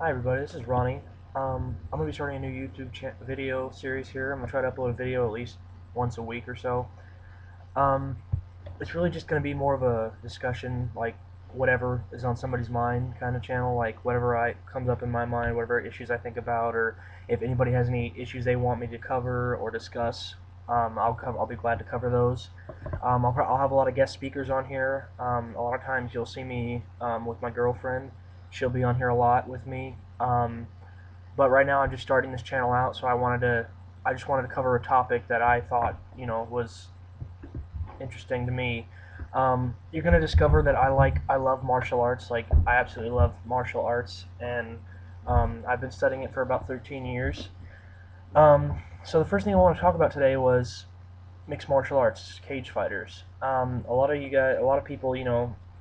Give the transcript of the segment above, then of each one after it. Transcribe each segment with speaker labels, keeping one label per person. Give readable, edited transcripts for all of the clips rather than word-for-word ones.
Speaker 1: Hi everybody, this is Ronnie. I'm going to be starting a new YouTube video series here. I'm going to try to upload a video at least once a week or so. Um, it's really just going to be more of a discussion, like whatever is on somebody's mind kind of channel, like whatever comes up in my mind, whatever issues I think about, or if anybody has any issues they want me to cover or discuss, I'll be glad to cover those. I'll have a lot of guest speakers on here. A lot of times you'll see me with my girlfriend. She'll be on here a lot with me. But right now I'm just starting this channel out, so I just wanted to cover a topic that I thought, was interesting to me. You're gonna discover that I love martial arts. Like, I absolutely love martial arts, and I've been studying it for about 13 years. So the first thing I want to talk about today was mixed martial arts, cage fighters. A lot of you guys, a lot of people,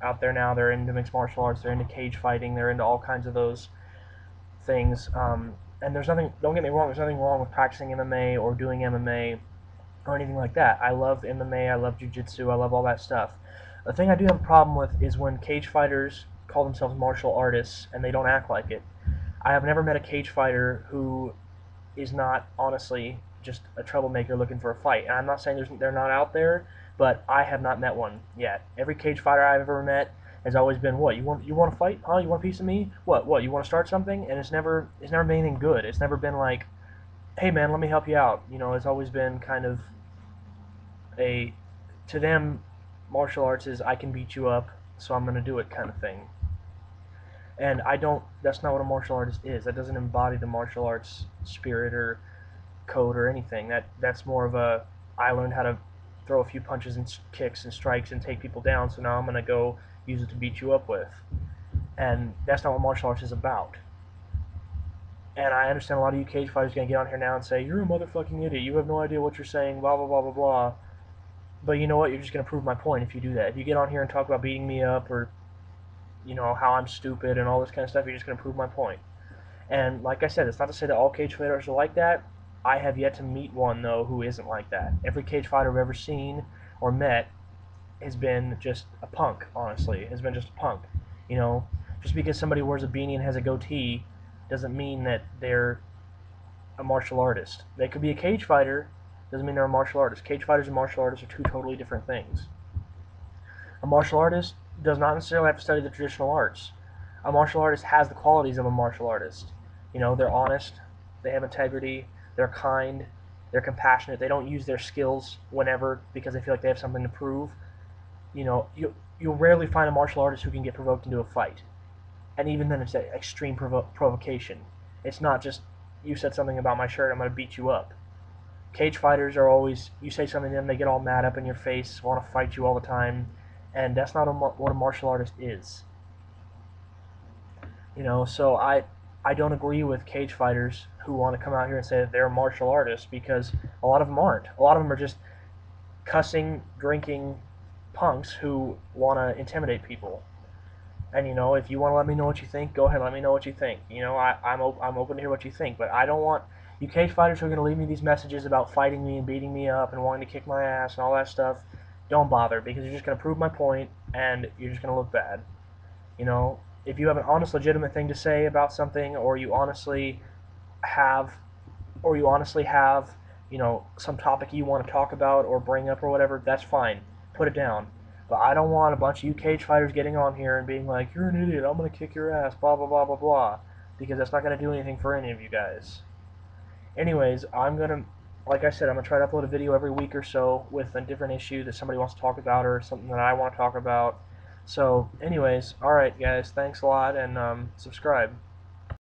Speaker 1: out there now, they're into mixed martial arts. They're into cage fighting. They're into all kinds of those things. And there's nothing. Don't get me wrong. There's nothing wrong with practicing MMA or doing MMA or anything like that. I love MMA. I love jiu-jitsu. I love all that stuff. The thing I do have a problem with is when cage fighters call themselves martial artists and they don't act like it. I have never met a cage fighter who is not honestly just a troublemaker looking for a fight. And I'm not saying they're not out there, but I have not met one yet. Every cage fighter I've ever met has always been, what, you want to fight? Huh? You want a piece of me? What you want to start something? And it's never been anything good. It's never been like, hey man, let me help you out. It's always been kind of a, to them, martial arts is I can beat you up, so I'm gonna do it kind of thing. And I don't. That's not what a martial artist is. That doesn't embody the martial arts spirit or code or anything. That's more of a, I learned how to throw a few punches and kicks and strikes and take people down, so now I'm gonna go use it to beat you up with. And that's not what martial arts is about. And I understand a lot of you cage fighters are gonna get on here now and say, you're a motherfucking idiot. You have no idea what you're saying. Blah blah blah blah blah. But you know what? You're just gonna prove my point if you do that. If you get on here and talk about beating me up or how I'm stupid and all this kind of stuff, you're just gonna prove my point. And like I said, it's not to say that all cage fighters are like that. I have yet to meet one, though, who isn't like that. Every cage fighter I've ever seen or met has been just a punk, honestly. Has been just a punk. You know, just because somebody wears a beanie and has a goatee doesn't mean that they're a martial artist. They could be a cage fighter, doesn't mean they're a martial artist. Cage fighters and martial artists are two totally different things. A martial artist does not necessarily have to study the traditional arts. A martial artist has the qualities of a martial artist. They're honest, they have integrity, they're kind, they're compassionate. They don't use their skills whenever because they feel like they have something to prove. You'll rarely find a martial artist who can get provoked into a fight, and even then, it's an extreme provocation. It's not just, you said something about my shirt, I'm going to beat you up. Cage fighters are always, you say something to them, they get all mad up in your face, want to fight you all the time, and that's not what a martial artist is. So I don't agree with cage fighters who want to come out here and say that they're martial artists, because a lot of them aren't. A lot of them are just cussing, drinking punks who want to intimidate people. And if you want to let me know what you think, go ahead, let me know what you think. I'm open to hear what you think, but I don't want you cage fighters who are going to leave me these messages about fighting me and beating me up and wanting to kick my ass and all that stuff. Don't bother, because you're just going to prove my point and you're just going to look bad. If you have an honest, legitimate thing to say about something, or you honestly have, some topic you want to talk about or bring up or whatever, that's fine. Put it down. But I don't want a bunch of you cage fighters getting on here and being like, you're an idiot, I'm going to kick your ass, blah, blah, blah, blah, blah. Because that's not going to do anything for any of you guys. Anyways, like I said, I'm going to try to upload a video every week or so with a different issue that somebody wants to talk about or something that I want to talk about. So, anyways, alright guys, thanks a lot, and subscribe.